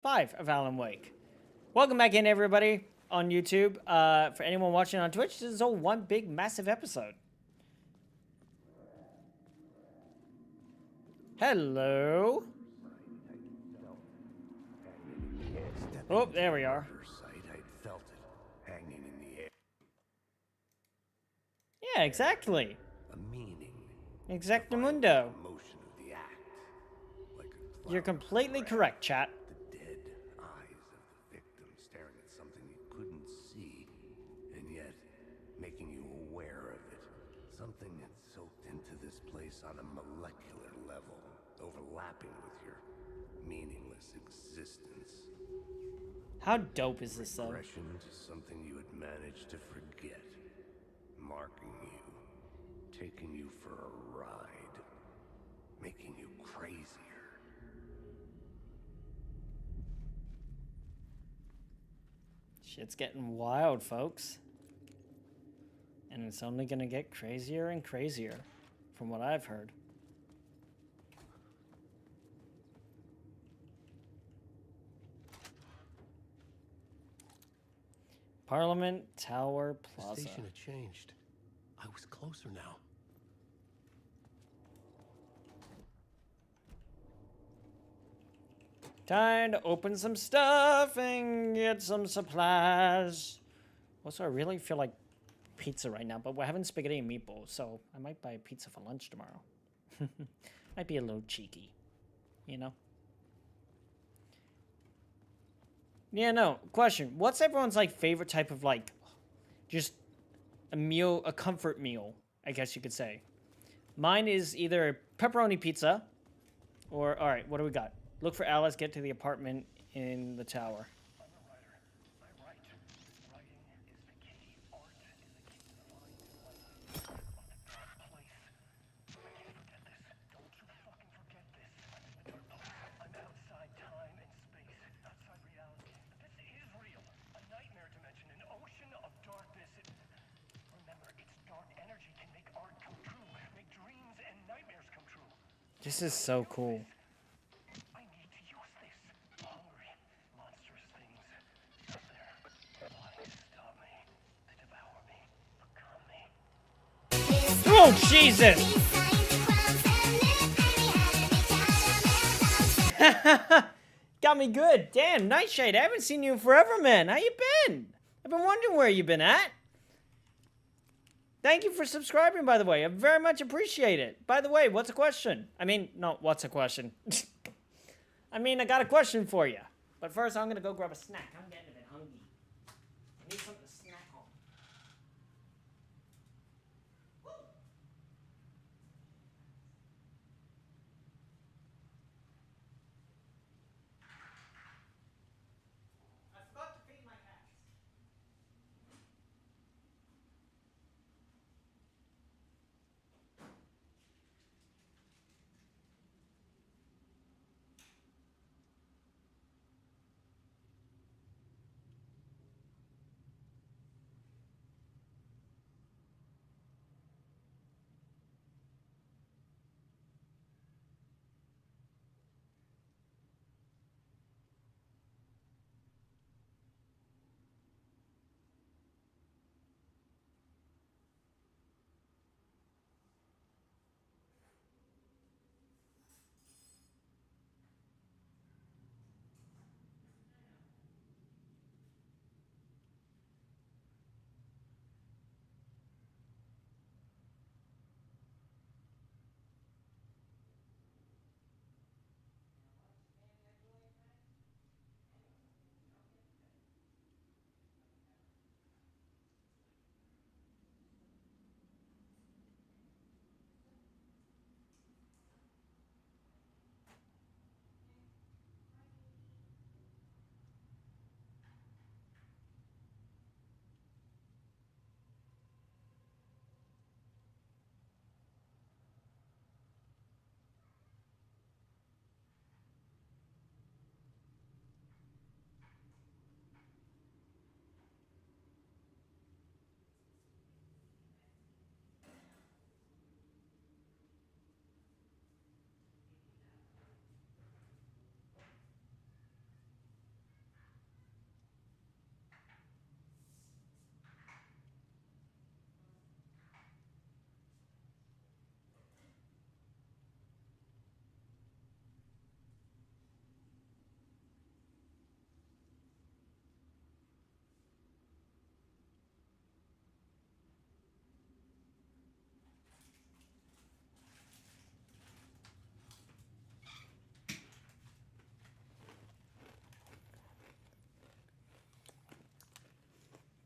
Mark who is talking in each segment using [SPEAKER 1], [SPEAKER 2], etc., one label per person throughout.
[SPEAKER 1] 5 of Alan Wake. Welcome back in, everybody, on YouTube. For anyone watching on Twitch, this is all one big, massive episode. Hello. Oh, there we are. Yeah, exactly.
[SPEAKER 2] A meaning.
[SPEAKER 1] Exactamundo.
[SPEAKER 2] Motion of the act. Like a cloud
[SPEAKER 1] You're completely correct, chat.
[SPEAKER 2] the dead eyes of the victim staring at something you couldn't see, and yet making you aware of it. Something that's soaked into this place on a molecular level, overlapping with your meaningless existence.
[SPEAKER 1] How dope is this, though?
[SPEAKER 2] Regression to something you had managed to forget. Marking you, taking you for a ride, making you crazier.
[SPEAKER 1] Shit's getting wild, folks. And it's only gonna get crazier and crazier, from what I've heard. Parliament Tower Plaza.
[SPEAKER 2] The station had changed. I was closer now.
[SPEAKER 1] Time to open some stuff and get some supplies. Also, I really feel like pizza right now, but we're having spaghetti and meatballs, so I might buy pizza for lunch tomorrow. Might be a little cheeky, you know? Yeah, no. Question. What's everyone's, like, favorite type of, like, just a meal, a comfort meal, I guess you could say. Mine is either pepperoni pizza or, all right, what do we got? Look for Alice, get to the apartment in the tower. This is so cool.
[SPEAKER 3] I need to use this. Hungry, monstrous things out there wanting to stop me, to devour me, become me.
[SPEAKER 1] Oh, Jesus! Got me good. Damn, Nightshade, I haven't seen you in forever, man. How you been? I've been wondering where you been at. Thank you for subscribing, by the way. I very much appreciate it. By the way, what's a question? I mean, no, what's a question? I mean, I got a question for you. But first, I'm going to go grab a snack. I'm getting a bit hungry. I need something to snack on. Woo! I forgot to feed my cats.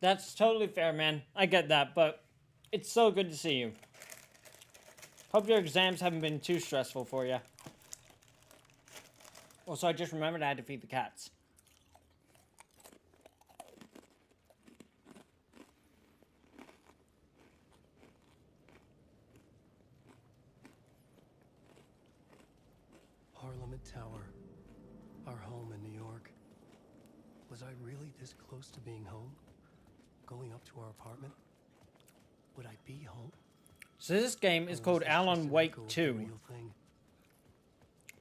[SPEAKER 1] That's totally fair, man. I get that, but it's so good to see you. Hope your exams haven't been too stressful for you. Also, I just remembered I had to feed the cats.
[SPEAKER 4] Parliament Tower, our home in New York. Was I really this close to being home? Going up to our apartment? Would I be home?
[SPEAKER 1] So this game is
[SPEAKER 4] Or was
[SPEAKER 1] called
[SPEAKER 4] this
[SPEAKER 1] Alan
[SPEAKER 4] just an
[SPEAKER 1] Wake
[SPEAKER 4] echo of the
[SPEAKER 1] 2.
[SPEAKER 4] real thing?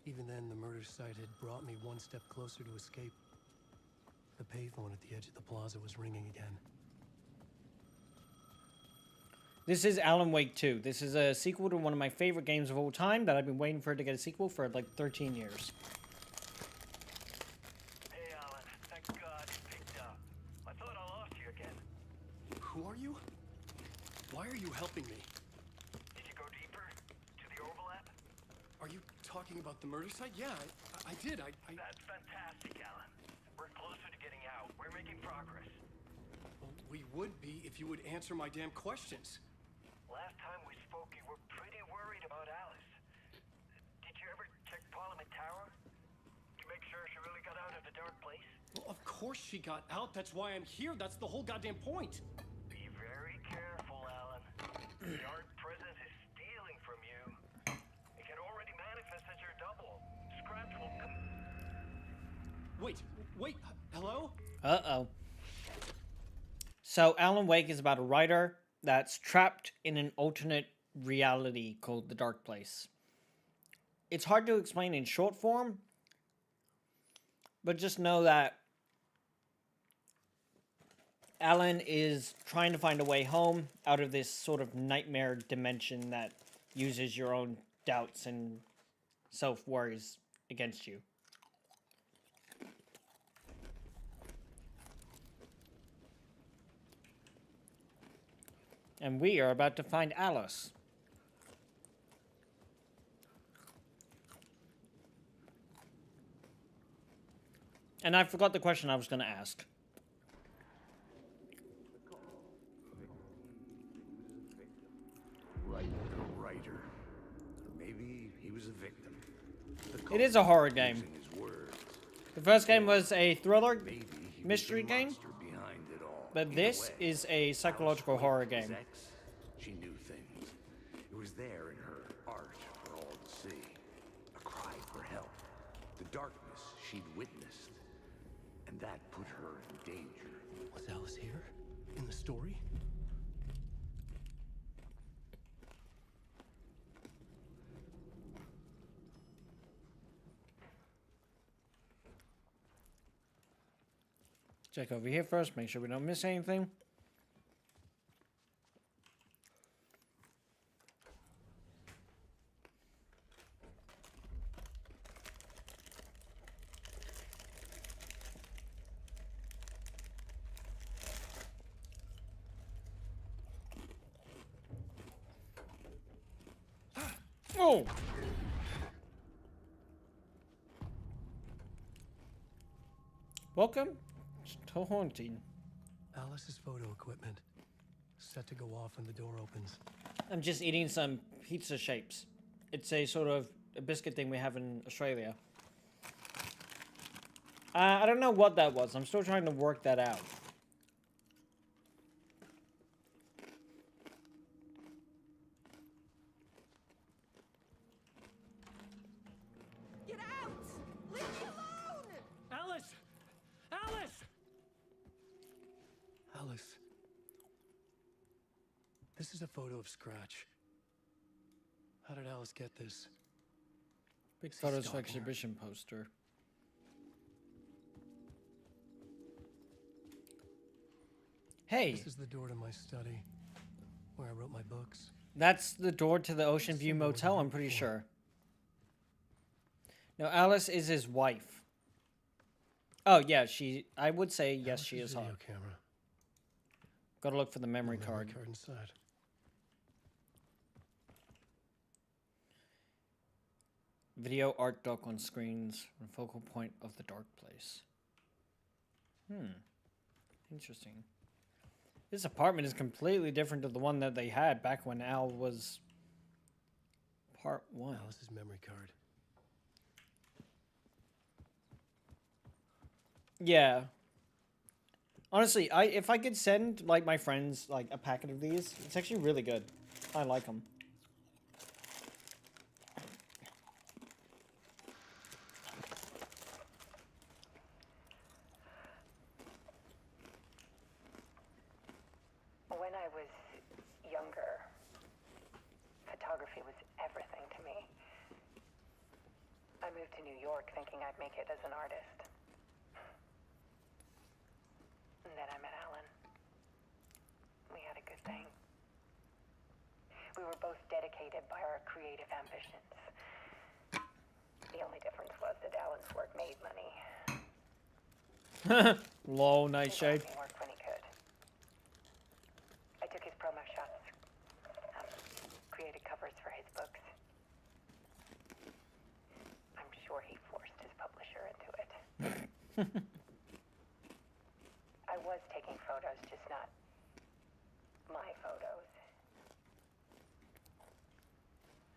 [SPEAKER 4] Even then, the murder site had brought me one step closer to escape. The payphone at the edge of the plaza was ringing again.
[SPEAKER 1] This is Alan Wake 2. This is a sequel to one of my favorite games of all time that I've been waiting for it to get a sequel for like 13 years.
[SPEAKER 3] Hey, Alan. Thank God you picked up. I thought I lost you again.
[SPEAKER 4] Who are you? Why are you helping me?
[SPEAKER 3] Did you go deeper? To the overlap?
[SPEAKER 4] Are you talking about the murder site? Yeah, I did. I...
[SPEAKER 3] That's fantastic, Alan. We're closer to getting out. We're making progress.
[SPEAKER 4] Well, we would be if you would answer my damn questions.
[SPEAKER 3] Last time we spoke, you were pretty worried about Alice. Did you ever check Parliament Tower? To make sure she really got out of the dark place?
[SPEAKER 4] Well, of course she got out. That's why I'm here. That's the whole goddamn point.
[SPEAKER 3] Be very careful, Alan. The dark presence is stealing from you. It can already manifest as your double. Scratch will come.
[SPEAKER 4] Wait, hello?
[SPEAKER 1] Uh-oh. So Alan Wake is about a writer that's trapped in an alternate reality called the Dark Place. It's hard to explain in short form, but just know that Alan is trying to find a way home out of this sort of nightmare dimension that uses your own doubts and self-worries against you. And we are about to find Alice. And I forgot the question I was going to ask.
[SPEAKER 2] Right, a writer. Maybe he was a victim.
[SPEAKER 1] It is a horror game.
[SPEAKER 2] Using his words.
[SPEAKER 1] The first game was a thriller
[SPEAKER 2] Maybe he
[SPEAKER 1] mystery
[SPEAKER 2] was the
[SPEAKER 1] game,
[SPEAKER 2] monster behind it all.
[SPEAKER 1] but
[SPEAKER 2] Either
[SPEAKER 1] this
[SPEAKER 2] way,
[SPEAKER 1] is a psychological
[SPEAKER 2] Alice
[SPEAKER 1] horror
[SPEAKER 2] Wake was
[SPEAKER 1] game.
[SPEAKER 2] X. She knew things. It was there in her art for all to see. A cry for help. The darkness she'd witnessed. And that put her in danger.
[SPEAKER 4] Was Alice here? In the story?
[SPEAKER 1] Check over here first, make sure we don't miss anything. Oh! Welcome to Haunting.
[SPEAKER 4] Alice's photo equipment. Set to go off when the door opens.
[SPEAKER 1] I'm just eating some pizza shapes. It's a sort of a biscuit thing we have in Australia. I don't know what that was. I'm still trying to work that out.
[SPEAKER 5] Get out! Leave me alone!
[SPEAKER 4] Alice! Alice! Alice. This is a photo of Scratch. How did Alice get this?
[SPEAKER 1] Big
[SPEAKER 4] Is he
[SPEAKER 1] photos for
[SPEAKER 4] stalking her?
[SPEAKER 1] exhibition poster. Hey,
[SPEAKER 4] This is the door to my study, where I wrote my books.
[SPEAKER 1] that's the door to the Ocean View
[SPEAKER 4] Similar
[SPEAKER 1] Motel,
[SPEAKER 4] to
[SPEAKER 1] I'm pretty
[SPEAKER 4] before.
[SPEAKER 1] sure. No, Alice is his wife. Oh, yeah, I would say yes, she
[SPEAKER 4] Alice's
[SPEAKER 1] is
[SPEAKER 4] video
[SPEAKER 1] hot.
[SPEAKER 4] camera.
[SPEAKER 1] Gotta look for the memory
[SPEAKER 4] No
[SPEAKER 1] card.
[SPEAKER 4] inside.
[SPEAKER 1] Video art doc on screens, the focal point of the dark place. Interesting. This apartment is completely different to the one that they had back when Al was part 1.
[SPEAKER 4] Alice's memory card.
[SPEAKER 1] Yeah. Honestly, if I could send like my friends like a packet of these, it's actually really good. I like them.
[SPEAKER 6] When I was younger, photography was everything to me. I moved to New York thinking I'd make it as an artist. And then I met Alan. We had a good thing. We were both dedicated by our creative ambitions. The only difference was that Alan's work made money.
[SPEAKER 1] Lol, Nightshade.
[SPEAKER 6] He worked when he could. I took his promo shots, created covers for his books. I'm sure he forced his publisher into it. I was taking photos, just not my photos.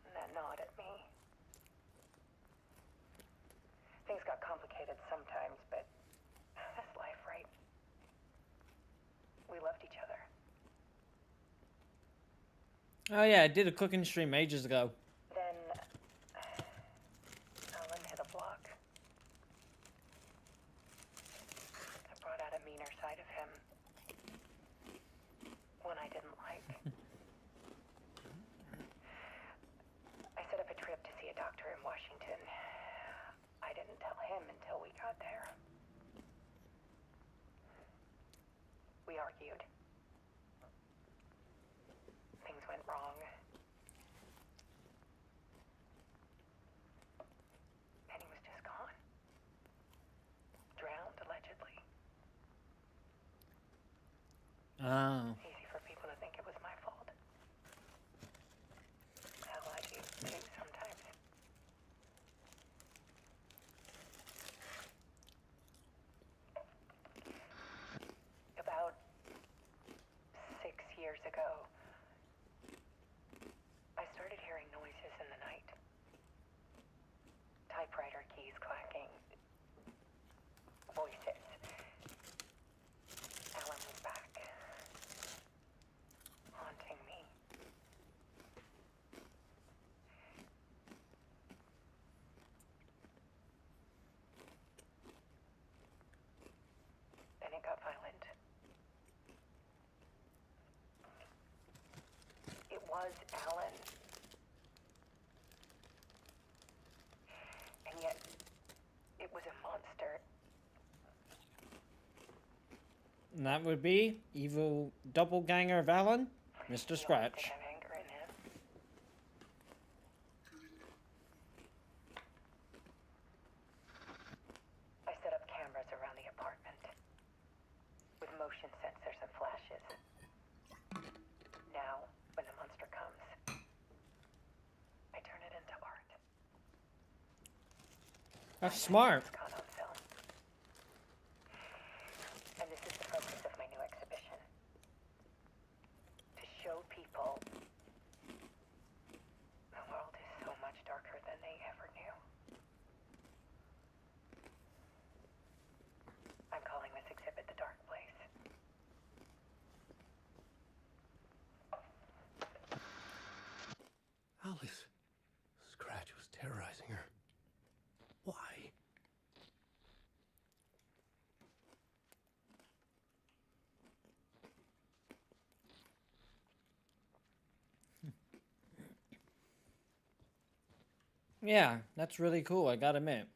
[SPEAKER 6] And that gnawed at me. Things got complicated sometimes, but that's life, right? We loved each other.
[SPEAKER 1] Oh yeah, I did a cooking stream ages ago.
[SPEAKER 6] Then Alan hit a block. I brought out a meaner side of him. One I didn't like. I set up a trip to see a doctor in Washington. I didn't tell him until we got there. We argued. Things went wrong. And he was just gone. Drowned, allegedly.
[SPEAKER 1] Oh.
[SPEAKER 6] Easy for people to think it was my fault. Hell, I do too sometimes. About 6 years ago, I started hearing noises in the night. Typewriter keys clacking. Voices. Alan was back. Haunting me. Then it got violent. It was Alan. And yet, it was a monster.
[SPEAKER 1] And that would be evil doppelganger of Alan, Mr.
[SPEAKER 6] He always did
[SPEAKER 1] Scratch.
[SPEAKER 6] have anger in him. I set up cameras around the apartment with motion sensors and flashes. Now, when the monster comes, I turn it into art.
[SPEAKER 1] That's smart.
[SPEAKER 6] It's caught on film. And this is the focus of my new exhibition. To show people the world is so much darker than they ever knew. I'm calling this exhibit The Dark Place.
[SPEAKER 4] Alice. Scratch was terrorizing her. Why?
[SPEAKER 1] Yeah, that's really cool, I gotta admit.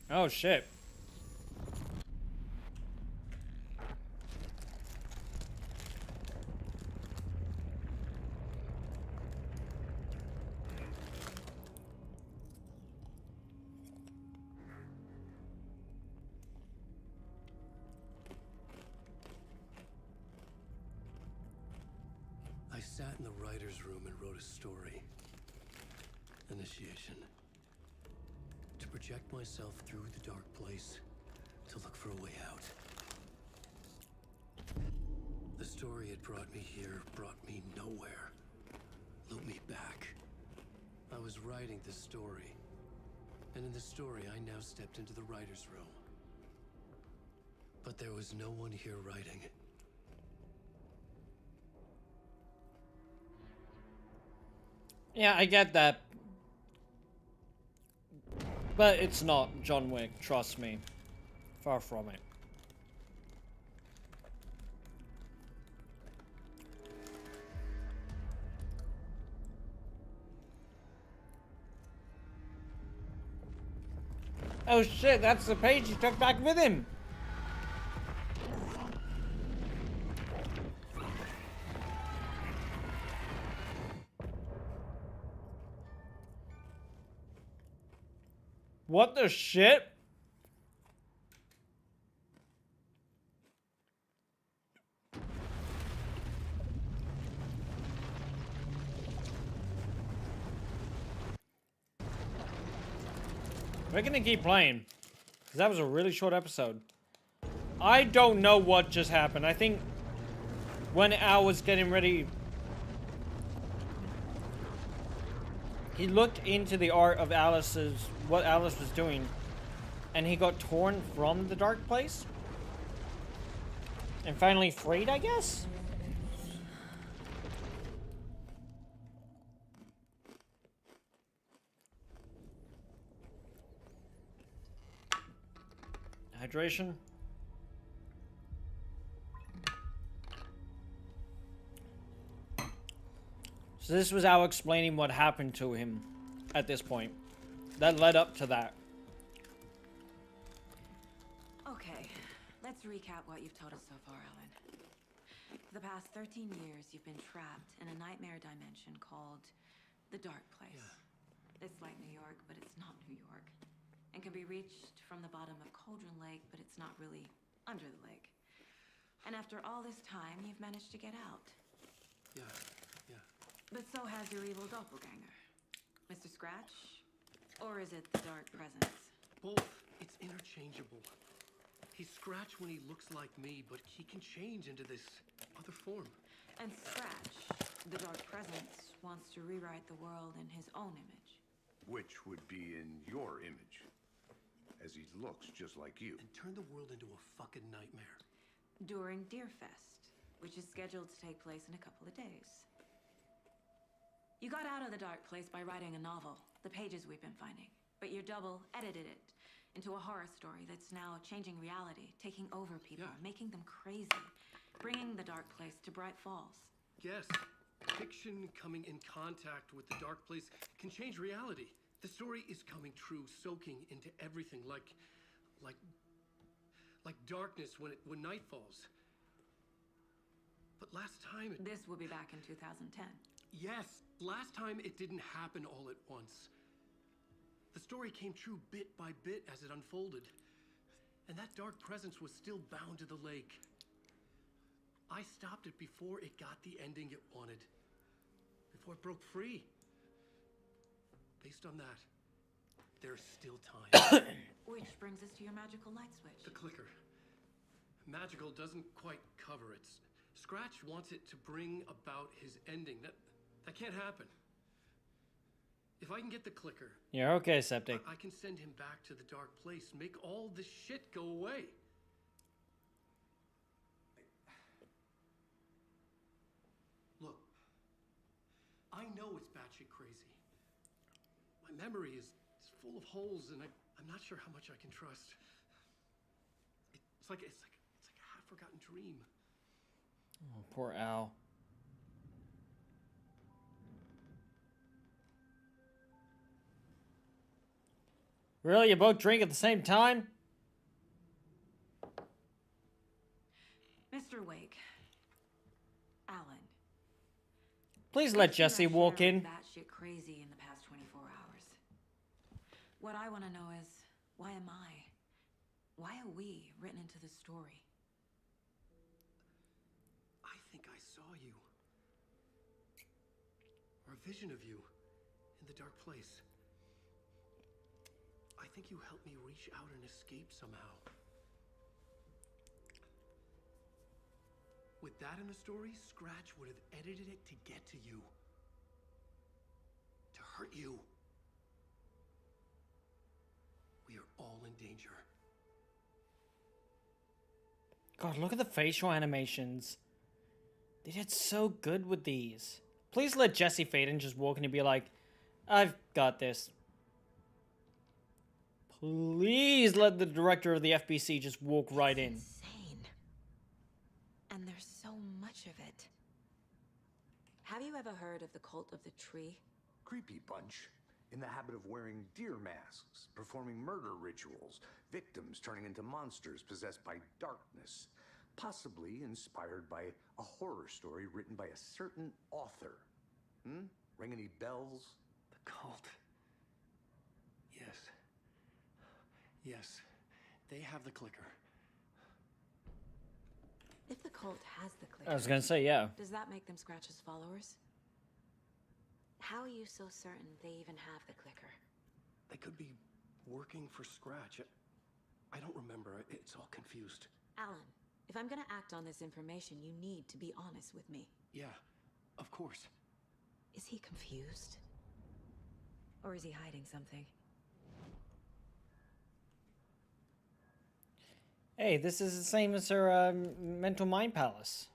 [SPEAKER 1] Oh shit.
[SPEAKER 4] I sat in the writer's room and wrote a story. Initiation. To project myself through the dark place, to look for a way out. The story it brought me here brought me nowhere. Loop me back. I was writing the story. And in the story, I now stepped into the writer's room. But there was no one here writing.
[SPEAKER 1] Yeah, I get that. But it's not John Wick, trust me. Far from it. Oh shit, that's the page he took back with him! What the shit? We're gonna keep playing, because that was a really short episode. I don't know what just happened. I think when Al was getting ready, he looked into the art of what Alice was doing, and he got torn from the dark place. And finally freed, I guess? Hydration. So this was Al explaining what happened to him at this point. That led up to that.
[SPEAKER 7] Okay, let's recap what you've told us so far, Alan. For the past 13 years, you've been trapped in a nightmare dimension called the Dark Place. Yeah. It's like New York, but it's not New York. And can be reached from the bottom of Cauldron Lake, but it's not really under the lake. And after all this time, you've managed to get out.
[SPEAKER 4] Yeah.
[SPEAKER 7] But so has your evil doppelganger. Mr. Scratch? Or is it the Dark Presence?
[SPEAKER 4] Both. It's interchangeable. He's Scratch when he looks like me, but he can change into this other form.
[SPEAKER 7] And Scratch, the Dark Presence, wants to rewrite the world in his own image.
[SPEAKER 2] Which would be in your image, as he looks just like you.
[SPEAKER 4] And turn the world into a fucking nightmare.
[SPEAKER 7] During Deerfest, which is scheduled to take place in a couple of days. You got out of the Dark Place by writing a novel, the pages we've been finding. But your double edited it into a horror story that's now changing reality, taking over people, making them crazy, bringing the Dark Place to Bright Falls.
[SPEAKER 4] Yes. Fiction coming in contact with the Dark Place can change reality. The story is coming true, soaking into everything, like darkness when night falls. But last time
[SPEAKER 7] This will be back in 2010.
[SPEAKER 4] Yes, last time it didn't happen all at once. The story came true bit by bit as it unfolded. And that dark presence was still bound to the lake. I stopped it before it got the ending it wanted. Before it broke free. Based on that, there's still time.
[SPEAKER 7] Which brings us to your magical light switch.
[SPEAKER 4] The clicker. Magical doesn't quite cover it. Scratch wants it to bring about his ending. That can't happen. If I can get the clicker...
[SPEAKER 1] You're okay, Septic.
[SPEAKER 4] I can send him back to the Dark Place, make all this shit go away. Look, I know it's batshit crazy. My memory is full of holes, and I'm not sure how much I can trust. It's like a half-forgotten dream.
[SPEAKER 1] Oh, poor Al. Really? You both drink at the same time?
[SPEAKER 7] Mr. Wake. Alan.
[SPEAKER 1] Please let Jesse walk in.
[SPEAKER 7] Batshit crazy in the past 24 hours. What I want to know is, why am I? Why are we written into the story?
[SPEAKER 4] I think I saw you. Or a vision of you in the Dark Place. I think you helped me reach out and escape somehow. With that in the story, Scratch would have edited it to get to you. To hurt you. We are all in danger.
[SPEAKER 1] God, look at the facial animations. They did so good with these. Please let Jesse Faden just walk in and be like, I've got this. Please let the director of the FBC just walk right in.
[SPEAKER 7] Insane. And there's so much of it. Have you ever heard of the Cult of the Tree?
[SPEAKER 2] Creepy bunch. In the habit of wearing deer masks, performing murder rituals, victims turning into monsters possessed by darkness. Possibly inspired by a horror story written by a certain author. Ring any bells?
[SPEAKER 4] The cult. Yes. Yes. They have the clicker.
[SPEAKER 7] If the cult has the clicker,
[SPEAKER 1] I was gonna say, yeah.
[SPEAKER 7] does that make them Scratch's followers? How are you so certain they even have the clicker?
[SPEAKER 4] They could be working for Scratch. I don't remember. It's all confused.
[SPEAKER 7] Alan, if I'm gonna act on this information, you need to be honest with me.
[SPEAKER 4] Yeah, of course.
[SPEAKER 7] Is he confused? Or is he hiding something?
[SPEAKER 1] Hey, this is the same as her mental mind palace.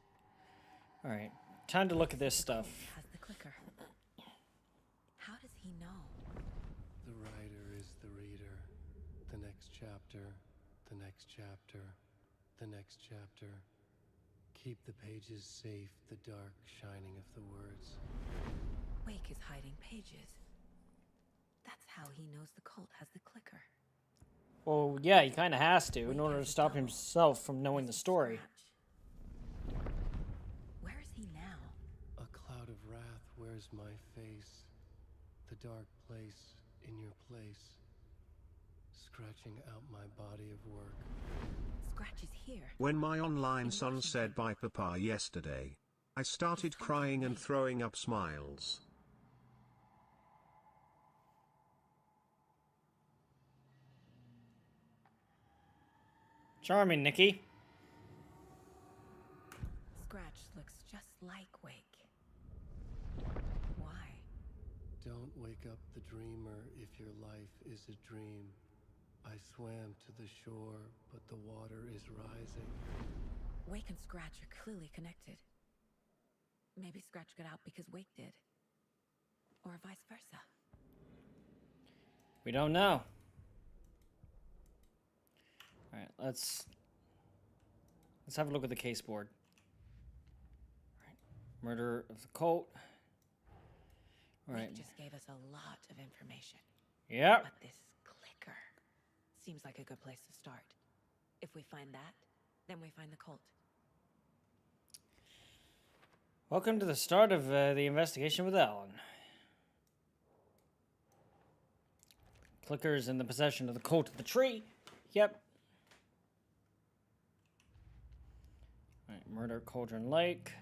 [SPEAKER 1] Alright, time to look at this stuff.
[SPEAKER 7] Has the clicker. How does he know?
[SPEAKER 4] The writer is the reader. The next chapter. The next chapter. The next chapter. Keep the pages safe, the dark shining of the words.
[SPEAKER 7] Wake is hiding pages. That's how he knows the cult has the clicker.
[SPEAKER 1] Well, yeah, he kind of has to in order to stop himself from knowing the story.
[SPEAKER 7] Scratch. Where is he now?
[SPEAKER 4] A cloud of wrath wears my face. The dark place in your place. Scratching out my body of work.
[SPEAKER 7] Scratch is here.
[SPEAKER 8] When my online son said bye papa yesterday, I started crying and throwing up smiles.
[SPEAKER 1] Charming, Nikki.
[SPEAKER 7] Scratch looks just like Wake. Why?
[SPEAKER 4] Don't wake up the dreamer if your life is a dream. I swam to the shore, but the water is rising.
[SPEAKER 7] Wake and Scratch are clearly connected. Maybe Scratch got out because Wake did. Or vice versa.
[SPEAKER 1] We don't know. Alright, let's have a look at the case board. Alright. Murder of the cult. Alright.
[SPEAKER 7] Wake just gave us a lot of information.
[SPEAKER 1] Yep.
[SPEAKER 7] But this clicker seems like a good place to start. If we find that, then we find the cult.
[SPEAKER 1] Welcome to the start of the investigation with Alan. Clicker's in the possession of the cult of the tree. Yep. Alright, murder Cauldron Lake.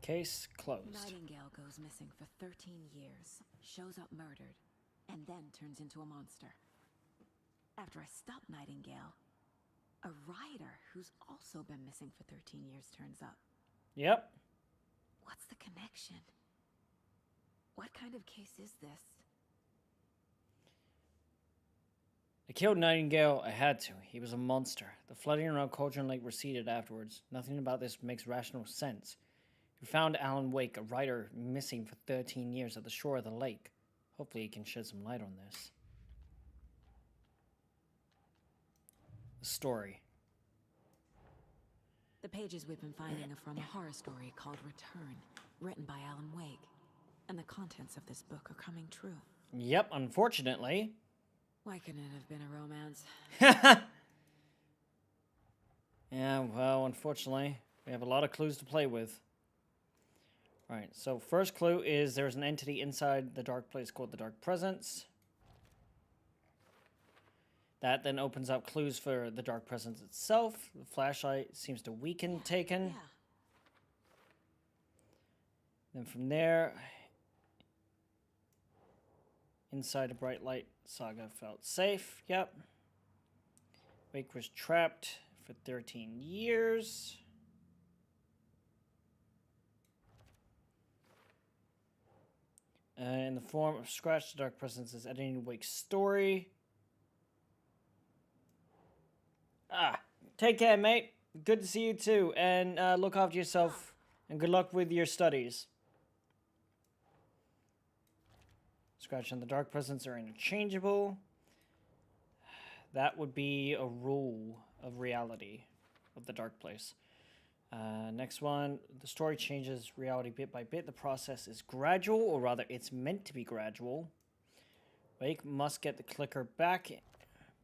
[SPEAKER 1] Case closed.
[SPEAKER 7] Nightingale goes missing for 13 years, shows up murdered, and then turns into a monster. After I stop Nightingale, a writer who's also been missing for 13 years turns up.
[SPEAKER 1] Yep.
[SPEAKER 7] What's the connection? What kind of case is this?
[SPEAKER 1] I killed Nightingale. I had to. He was a monster. The flooding around Cauldron Lake receded afterwards. Nothing about this makes rational sense. We found Alan Wake, a writer missing for 13 years at the shore of the lake. Hopefully he can shed some light on this. The story.
[SPEAKER 7] The pages we've been finding are from a horror story called Return, written by Alan Wake. And the contents of this book are coming true.
[SPEAKER 1] Yep, unfortunately.
[SPEAKER 7] Why couldn't it have been a romance?
[SPEAKER 1] Yeah, well, unfortunately, we have a lot of clues to play with. Alright, so first clue is there's an entity inside the dark place called the Dark Presence. That then opens up clues for the Dark Presence itself. The flashlight seems to weaken Taken.
[SPEAKER 7] Yeah.
[SPEAKER 1] Then from there, inside a bright light, Saga felt safe. Yep. Wake was trapped for 13 years. In the form of Scratch, the Dark Presence is editing Wake's story. Take care, mate. Good to see you too, and look after yourself, and good luck with your studies. Scratch and the Dark Presence are interchangeable. That would be a rule of reality of the Dark Place. Next one, the story changes reality bit by bit. The process is gradual, or rather, it's meant to be gradual. Wake must get the clicker back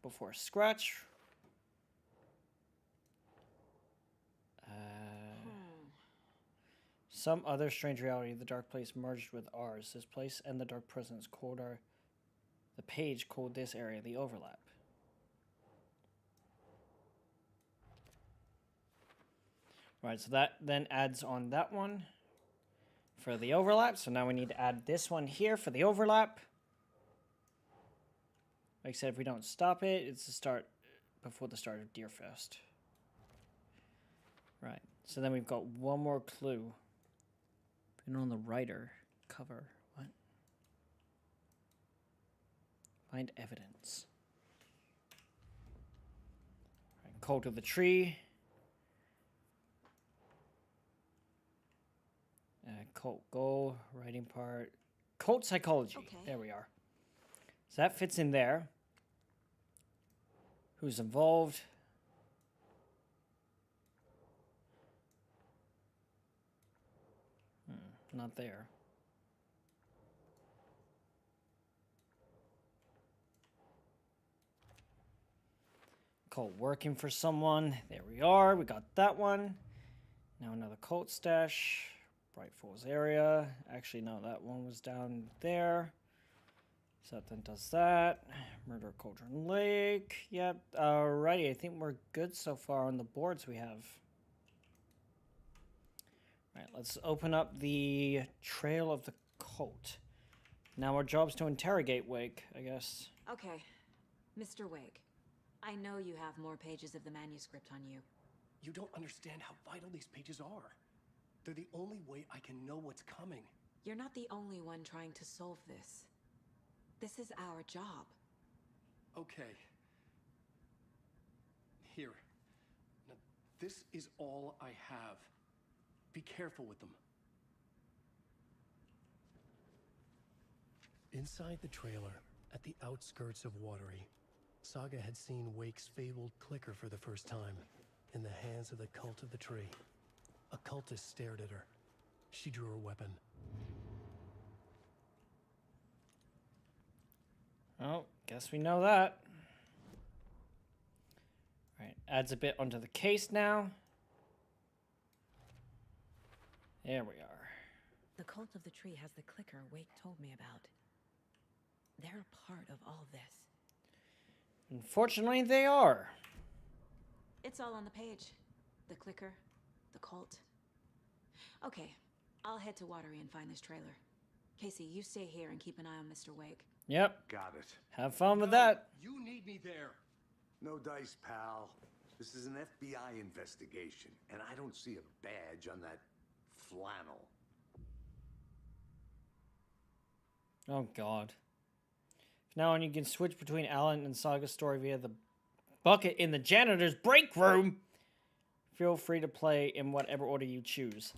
[SPEAKER 1] before Scratch. Some other strange reality, the Dark Place merged with ours. This place and the Dark Presence called the page called this area the overlap. Right, so that then adds on that one for the overlap. So now we need to add this one here for the overlap. Like I said, if we don't stop it, it's the start before the start of Deerfest. Right, so then we've got one more clue. Been on the writer cover. What? Find evidence. Right, Cult of the Tree. Cult goal, writing part, cult psychology.
[SPEAKER 7] Okay.
[SPEAKER 1] There we are. So that fits in there. Who's involved? Not there. Cult working for someone. There we are. We got that one. Now another cult stash. Bright Falls area. Actually, no, that one was down there. So that then does that. Murder at Cauldron Lake. Yep. Alrighty, I think we're good so far on the boards we have. Alright, let's open up the Trail of the Cult. Now our job's to interrogate Wake, I guess.
[SPEAKER 7] Okay, Mr. Wake. I know you have more pages of the manuscript on you.
[SPEAKER 4] You don't understand how vital these pages are. They're the only way I can know what's coming.
[SPEAKER 7] You're not the only one trying to solve this. This is our job.
[SPEAKER 4] Okay. Here. Now, this is all I have. Be careful with them. Inside the trailer, at the outskirts of Watery, Saga had seen Wake's fabled clicker for the first time, in the hands of the Cult of the Tree. A cultist stared at her. She drew her weapon.
[SPEAKER 1] Oh, guess we know that. Alright, adds a bit onto the case now. There we are.
[SPEAKER 7] The Cult of the Tree has the clicker Wake told me about. They're a part of all this.
[SPEAKER 1] Unfortunately, they are.
[SPEAKER 7] It's all on the page. The clicker, the cult. Okay, I'll head to Watery and find this trailer. Casey, you stay here and keep an eye on Mr. Wake.
[SPEAKER 1] Yep.
[SPEAKER 2] Got it.
[SPEAKER 1] Have fun with that.
[SPEAKER 4] You need me there.
[SPEAKER 2] No dice, pal. This is an FBI investigation, and I don't see a badge on that flannel.
[SPEAKER 1] Oh, God. From now on, you can switch between Alan and Saga's story via the bucket in the janitor's break room. Feel free to play in whatever order you choose.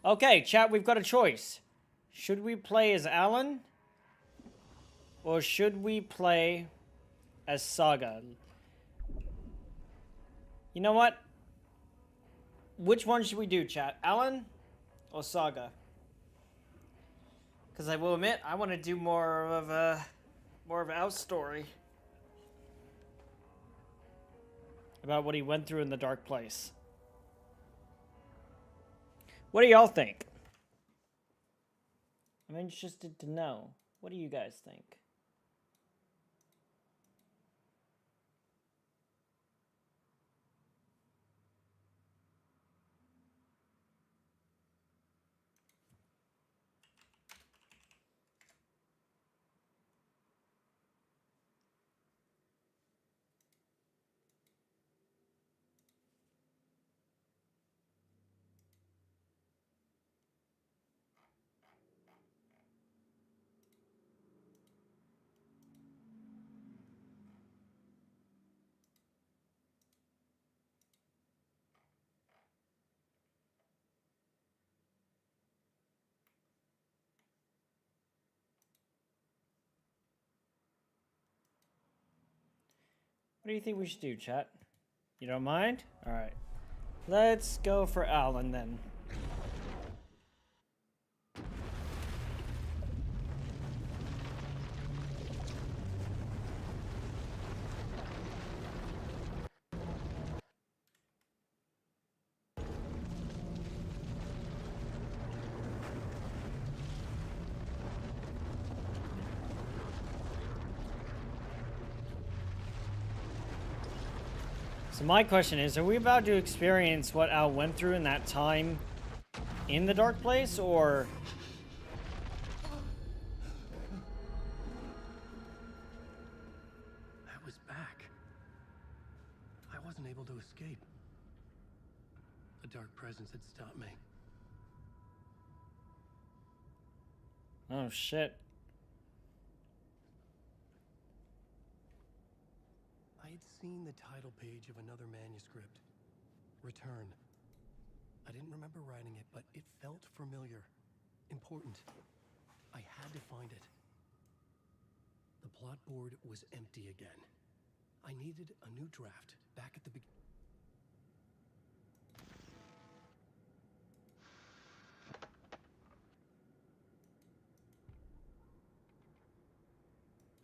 [SPEAKER 1] Okay, chat, we've got a choice. Should we play as Alan? Or should we play as Saga? You know what? Which one should we do, chat? Alan or Saga? Because I will admit, I want to do more of our story about what he went through in the Dark Place. What do y'all think? I'm interested to know. What do you guys think? What do you think we should do, chat? You don't mind? Alright. Let's go for Alan then. So my question is, are we about to experience what Al went through in that time in the dark place, or...
[SPEAKER 4] I was back. I wasn't able to escape. A dark presence had stopped me.
[SPEAKER 1] Oh, shit.
[SPEAKER 4] I had seen the title page of another manuscript. Return. I didn't remember writing it, but it felt familiar. Important. I had to find it. The plot board was empty again. I needed a new draft back at the beginning.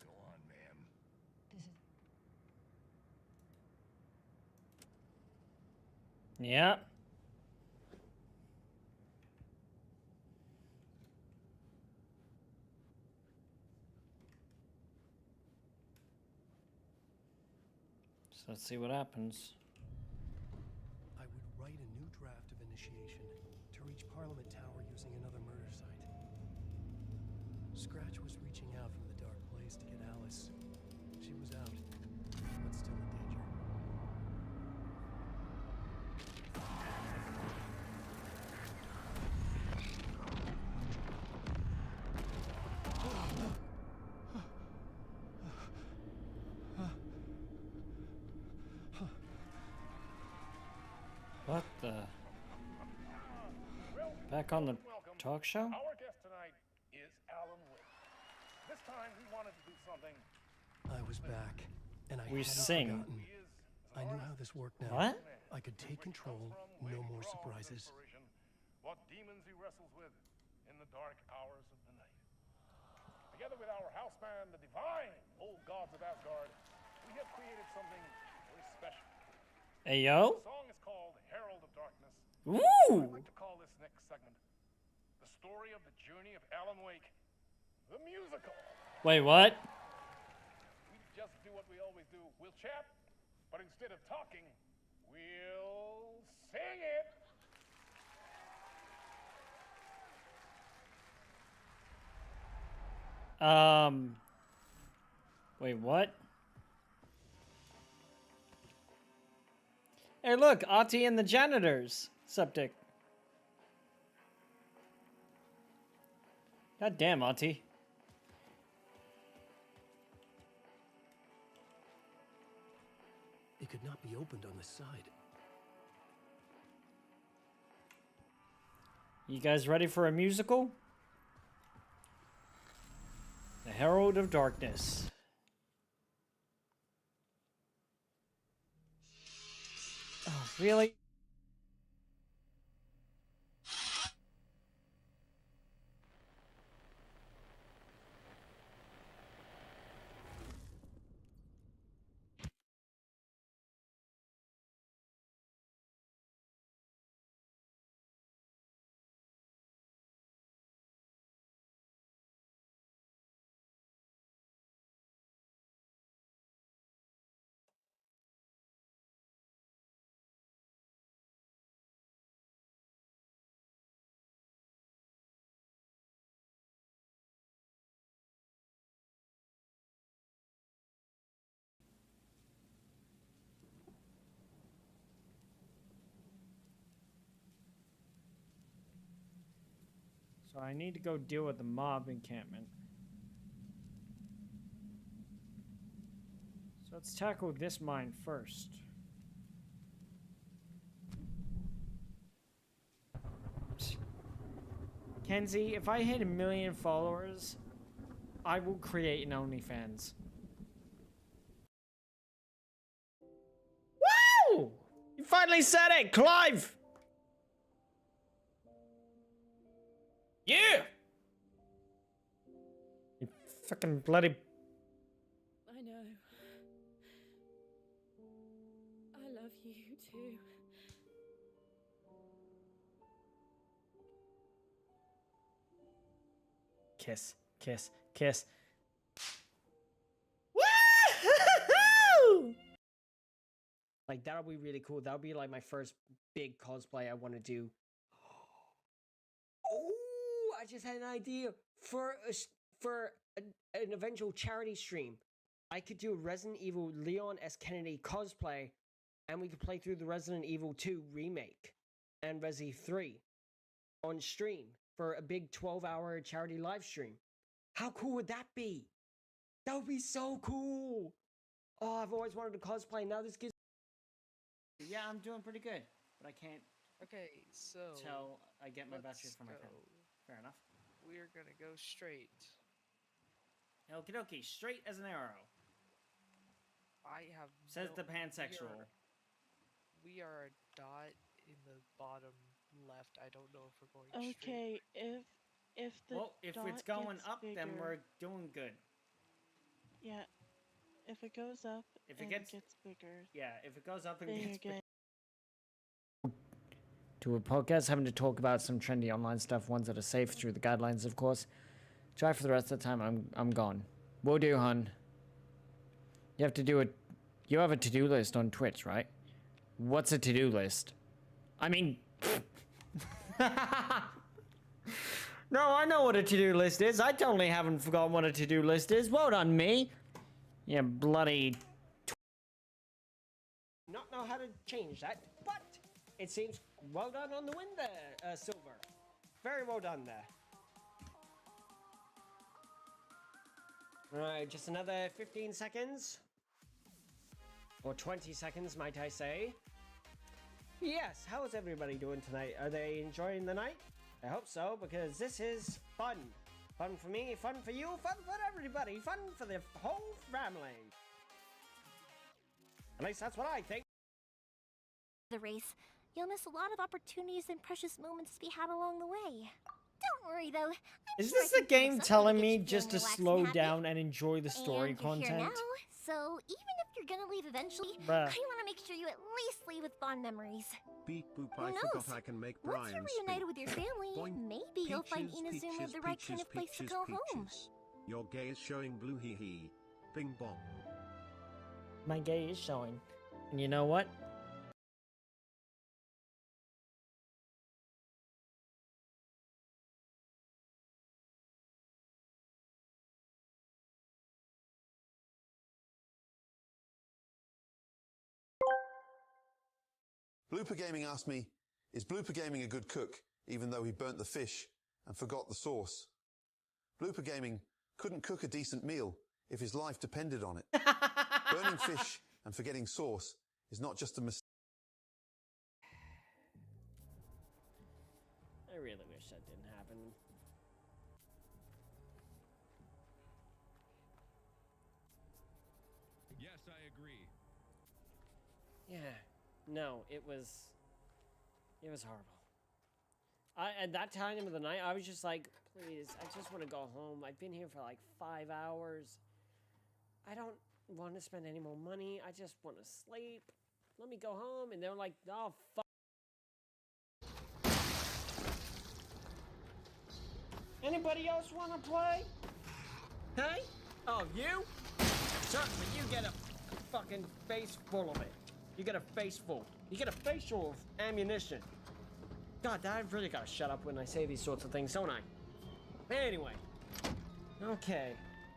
[SPEAKER 2] Go on, man.
[SPEAKER 1] Yeah. So let's see what happens.
[SPEAKER 4] I would write a new draft of initiation to reach Parliament Tower using another murder site. Scratch was reaching out from the dark place to get Alice. She was out, but still in danger.
[SPEAKER 1] What the... Back on the talk show?
[SPEAKER 9] Our guest tonight is Alan Wake. This time we wanted to do something.
[SPEAKER 4] I was back, and I
[SPEAKER 1] We
[SPEAKER 4] hadn't
[SPEAKER 1] sing.
[SPEAKER 4] forgotten. I knew how this worked now.
[SPEAKER 1] What?
[SPEAKER 4] I could take control, no more surprises.
[SPEAKER 9] What demons he wrestles with in the dark hours of the night. Together with our house band, the divine old gods of Asgard, we have created something very special.
[SPEAKER 1] Hey, yo.
[SPEAKER 9] The song is called Herald of Darkness.
[SPEAKER 1] Ooh!
[SPEAKER 9] I'd like to call this next segment the story of the journey of Alan Wake, the musical.
[SPEAKER 1] Wait, what?
[SPEAKER 9] We just do what we always do. We'll chat, but instead of talking, we'll sing it.
[SPEAKER 1] Wait, what? Hey, look, Ati and the janitors. Septic. God damn, Ati.
[SPEAKER 4] It could not be opened on the side.
[SPEAKER 1] You guys ready for a musical? The Herald of Darkness. Oh, really? So I need to go deal with the mob encampment. So let's tackle this mine first. Kenzie, if I hit 1 million followers, I will create an OnlyFans. finally said it! Clive! Yeah! You fucking bloody...
[SPEAKER 5] I know. I love you too.
[SPEAKER 1] Kiss, kiss, kiss. Woo! Like, that'll be really cool. That'll be like my first big cosplay I want to do. Oh, I just had an idea for an eventual charity stream. I could do a Resident Evil Leon S. Kennedy cosplay, and we could play through the Resident Evil 2 remake and Resi 3 on stream for a big 12-hour charity live stream. How cool would that be? That would be so cool. Oh, I've always wanted to cosplay. Now this gives... Yeah, I'm doing pretty good, but I can't
[SPEAKER 10] Okay, so
[SPEAKER 1] tell I get my
[SPEAKER 10] let's
[SPEAKER 1] batteries from my pen.
[SPEAKER 10] go.
[SPEAKER 1] Fair enough.
[SPEAKER 10] We're gonna go straight.
[SPEAKER 1] Okie dokie, straight as an arrow.
[SPEAKER 10] I have
[SPEAKER 1] Says
[SPEAKER 10] no-
[SPEAKER 1] the pansexual.
[SPEAKER 10] We are a dot in the bottom left. I don't know if we're going straight.
[SPEAKER 11] Okay, if the
[SPEAKER 1] Well, if it's
[SPEAKER 11] dot
[SPEAKER 1] going
[SPEAKER 11] gets
[SPEAKER 1] up, then
[SPEAKER 11] bigger-
[SPEAKER 1] we're doing good.
[SPEAKER 11] Yeah, if it goes up
[SPEAKER 1] If it
[SPEAKER 11] and
[SPEAKER 1] gets-
[SPEAKER 11] gets bigger,
[SPEAKER 1] Yeah, if it goes up and
[SPEAKER 11] then
[SPEAKER 1] gets
[SPEAKER 11] you're
[SPEAKER 1] big.
[SPEAKER 11] good.
[SPEAKER 1] To a podcast, having to talk about some trendy online stuff, ones that are safe through the guidelines, of course. Try for the rest of the time. I'm gone. Will do, hun. You have to do it. You have a to-do list on Twitch, right? What's a to-do list? I mean, no, I know what a to-do list is. I totally haven't forgotten what a to-do list is. Well done, me. You bloody. Not know how to change that, but it seems well done on the win there, Silver. Very well done there. Alright, just another 15 seconds. Or 20 seconds, might I say. Yes, how is everybody doing tonight? Are they enjoying the night? I hope so, because this is fun. Fun for me, fun for you, fun for everybody, fun for the whole family. At least that's what I think.
[SPEAKER 12] The race, you'll miss a lot of opportunities and precious moments to be had along the way. Don't worry though.
[SPEAKER 1] Is
[SPEAKER 12] sure I
[SPEAKER 1] this the
[SPEAKER 12] can think of
[SPEAKER 1] game
[SPEAKER 12] something
[SPEAKER 1] telling
[SPEAKER 12] to get
[SPEAKER 1] me
[SPEAKER 12] you
[SPEAKER 1] just to
[SPEAKER 12] feeling relaxed
[SPEAKER 1] slow
[SPEAKER 12] and happy.
[SPEAKER 1] down and enjoy the story
[SPEAKER 12] And you're here
[SPEAKER 1] content?
[SPEAKER 12] now, so even if you're gonna leave eventually,
[SPEAKER 1] Bruh.
[SPEAKER 12] I want to make sure you at least leave with fond memories.
[SPEAKER 8] Beep boop,
[SPEAKER 12] Who
[SPEAKER 8] I
[SPEAKER 12] knows?
[SPEAKER 8] forgot I can make
[SPEAKER 12] Once
[SPEAKER 8] Brian
[SPEAKER 12] you're reunited
[SPEAKER 8] speak.
[SPEAKER 12] with your family,
[SPEAKER 8] Boing.
[SPEAKER 12] maybe you'll find
[SPEAKER 8] Peaches,
[SPEAKER 12] Inazuma
[SPEAKER 8] peaches,
[SPEAKER 12] the right kind
[SPEAKER 8] peaches,
[SPEAKER 12] of place to
[SPEAKER 8] peaches,
[SPEAKER 12] go home.
[SPEAKER 8] peaches. Your gay is showing blue hee hee. Bing bong.
[SPEAKER 1] My gay is showing. And you know what?
[SPEAKER 13] Blooper Gaming asked me, is Blooper Gaming a good cook, even though he burnt the fish and forgot the sauce? Blooper Gaming couldn't cook a decent meal if his life depended on it. Burning fish and forgetting sauce is not just a mistake.
[SPEAKER 1] I really wish that didn't happen.
[SPEAKER 14] Yes, I agree.
[SPEAKER 1] Yeah. No, it was horrible. At that time of the night, I was just like, please, I just want to go home. I've been here for like 5 hours. I don't want to spend any more money. I just want to sleep. Let me go home. And they were like, oh, fuck. Anybody else want to play? Hey? Oh, you? Certainly, you get a fucking face full of it. You get a face full. You get a face full of ammunition. God, I've really got to shut up when I say these sorts of things, don't I? Anyway. Okay.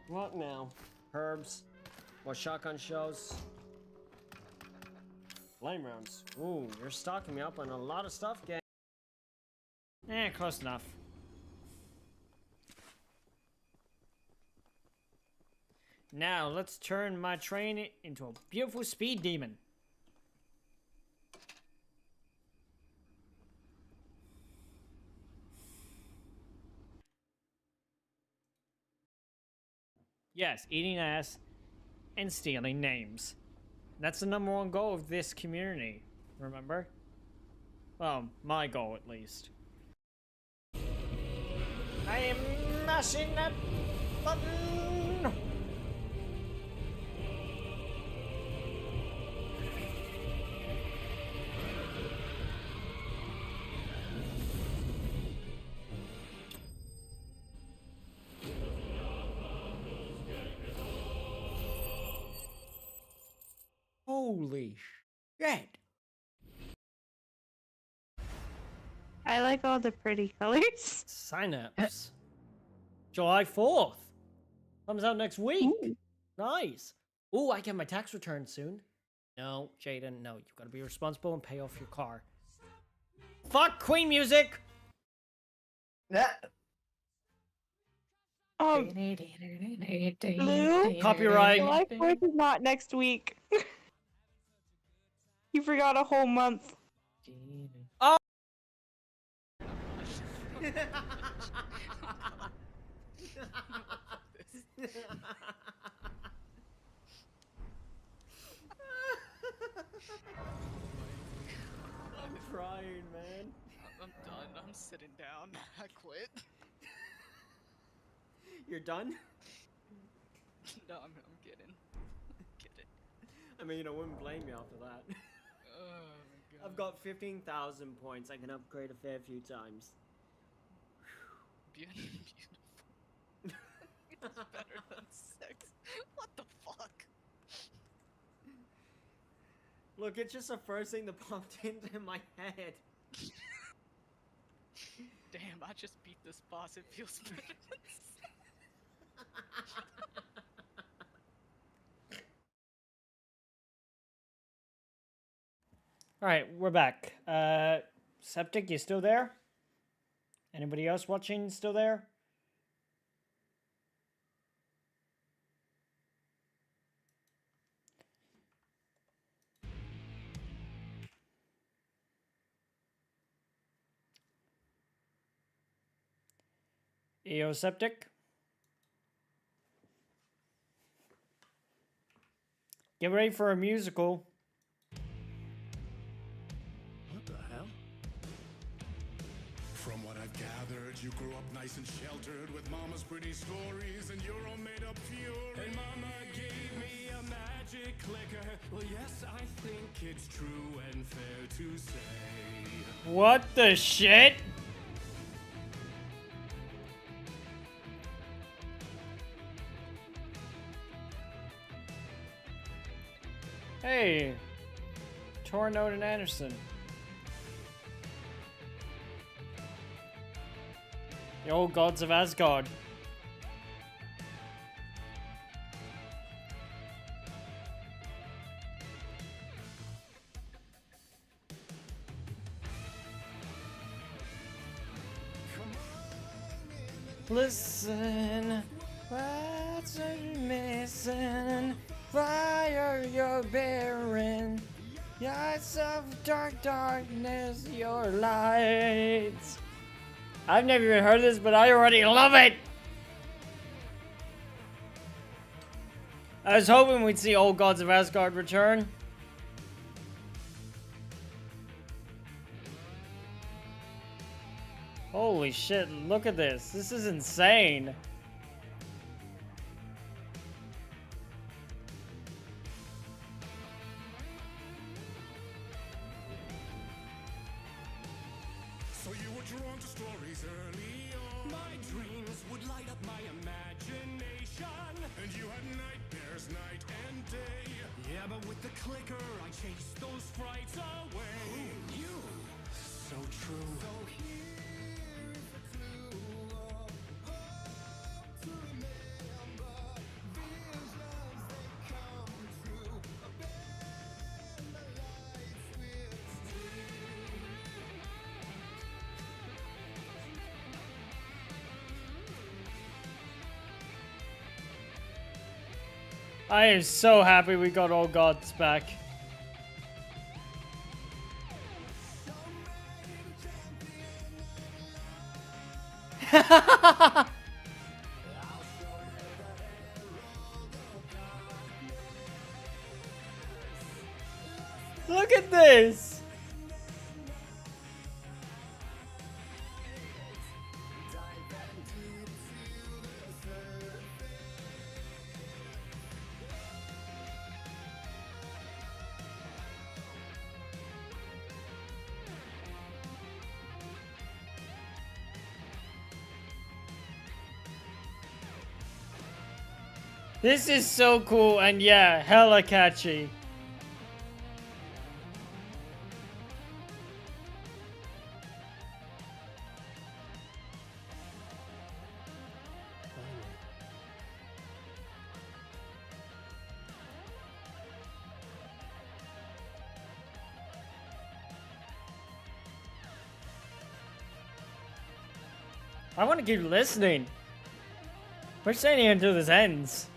[SPEAKER 1] What now? Herbs. More shotgun shells. Flame rounds. Ooh, you're stocking me up on a lot of stuff, gang. Close enough. Now, let's turn my train into a beautiful speed demon. Yes, eating ass and stealing names. That's the #1 goal of this community. Remember? Well, my goal at least. I am mashing that button! Holy shit!
[SPEAKER 11] I like all the pretty colors.
[SPEAKER 1] Synapse. July 4th. Comes out next week.
[SPEAKER 11] Ooh.
[SPEAKER 1] Nice. Ooh, I get my tax return soon. No, Jaden, no. You gotta be responsible and pay off your car. Fuck Queen music!
[SPEAKER 11] Oh, Blue?
[SPEAKER 1] Copyright.
[SPEAKER 11] July 4th is not next week. You forgot a whole month.
[SPEAKER 1] Oh! I'm crying, man.
[SPEAKER 14] I'm done. I'm sitting down. I quit.
[SPEAKER 1] You're done?
[SPEAKER 14] No, I'm kidding. I'm kidding.
[SPEAKER 1] I mean, I wouldn't blame you after that.
[SPEAKER 14] Oh my god.
[SPEAKER 1] I've got 15,000 points. I can upgrade a fair few times.
[SPEAKER 14] Beautiful. It's better than 6. What the fuck?
[SPEAKER 1] Look, it's just the first thing that popped into my head.
[SPEAKER 14] Damn, I just beat this boss. It feels better than 6.
[SPEAKER 1] Alright, we're back. Septic, you still there? Anybody else watching still there? Eoseptic? Get ready for a musical.
[SPEAKER 15] What the hell? From what I've gathered, you grew up nice and sheltered with mama's pretty stories and your own made-up fury. And mama gave me a magic clicker. Well, yes, I think it's true and fair to say.
[SPEAKER 1] What the shit? Hey, Tornode and Anderson. The old gods of Asgard. Listen, what's missing? Why are you bearing? Lights of darkness, your lights. I've never even heard this, but I already love it. I was hoping we'd see Old Gods of Asgard return. Holy shit, look at this. This is insane.
[SPEAKER 15] So you were drawn to stories early on. My dreams would light up my imagination. And you had nightmares night and day. Yeah, but with the clicker, I chased those frights away. Who knew? So true. So here's a clue of hope to remember. Visions that come true. Bend the lights with
[SPEAKER 1] I am so happy we got Old Gods back. Look at this! This is so cool, and yeah, hella catchy. I want to keep listening. We're staying here until this ends.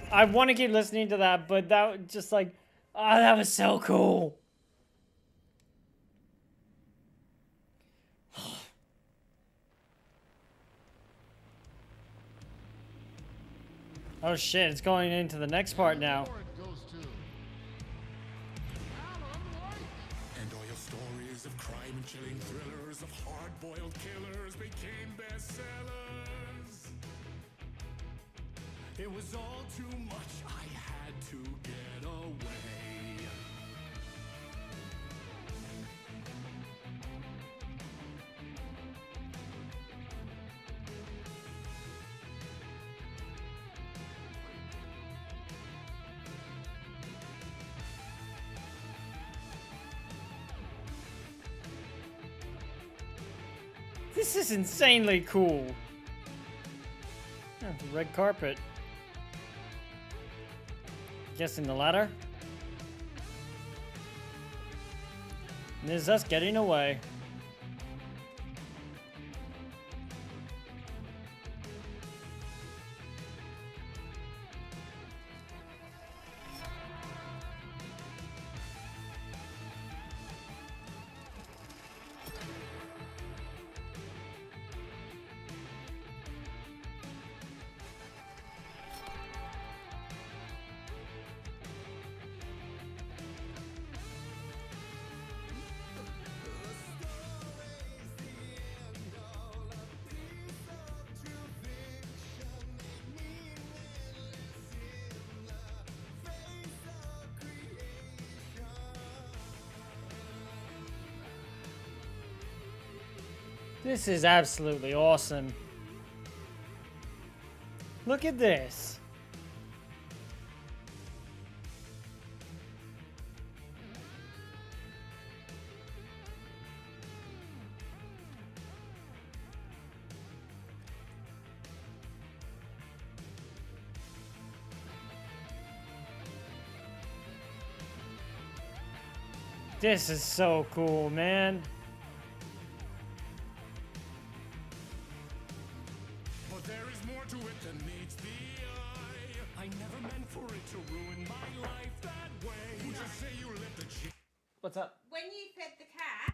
[SPEAKER 1] I want to keep listening to that, but that just like, oh, that was so cool. Oh shit, it's going into the next part now.
[SPEAKER 15] And all your stories of crime and chilling thrillers of hard-boiled killers became bestsellers. It was all too much, I had to get away.
[SPEAKER 1] This is insanely cool. Oh, the red carpet. Guessing the ladder. And this is us getting away. This is absolutely awesome. Look at this. This is so cool, man.
[SPEAKER 15] But there is more to it than meets the eye. I never meant for it to ruin my life that way. Who just say you let the chick?
[SPEAKER 1] What's up?
[SPEAKER 16] When you fed the cat,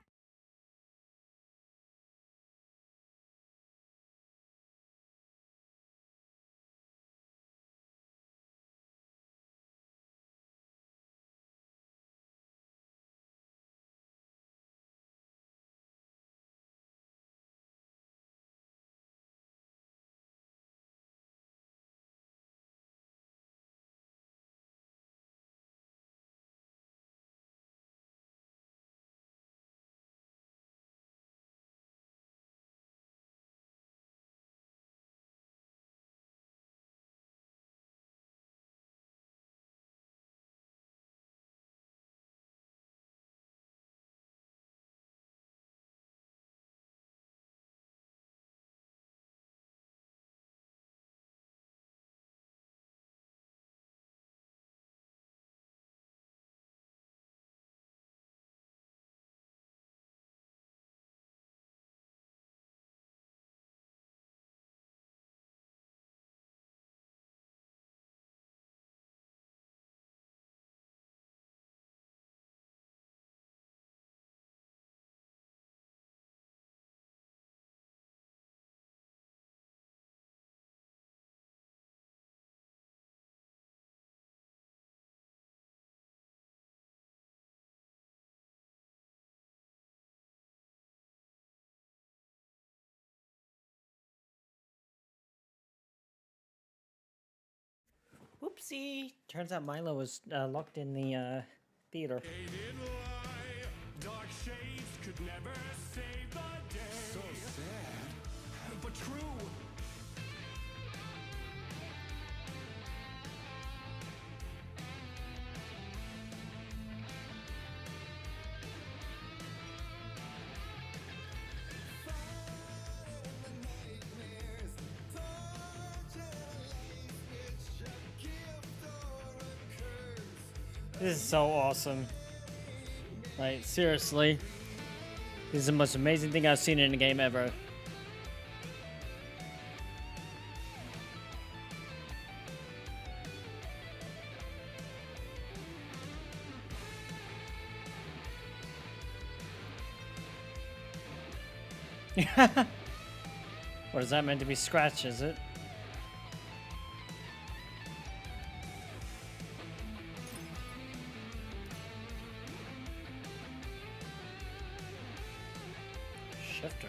[SPEAKER 1] Whoopsie! Turns out Milo was locked in the theater.
[SPEAKER 15] Dark shades could never save the day. So sad, but true.
[SPEAKER 1] This is so awesome. Like, seriously. This is the most amazing thing I've seen in a game ever. What is that meant to be? Scratch, is it? Shifter.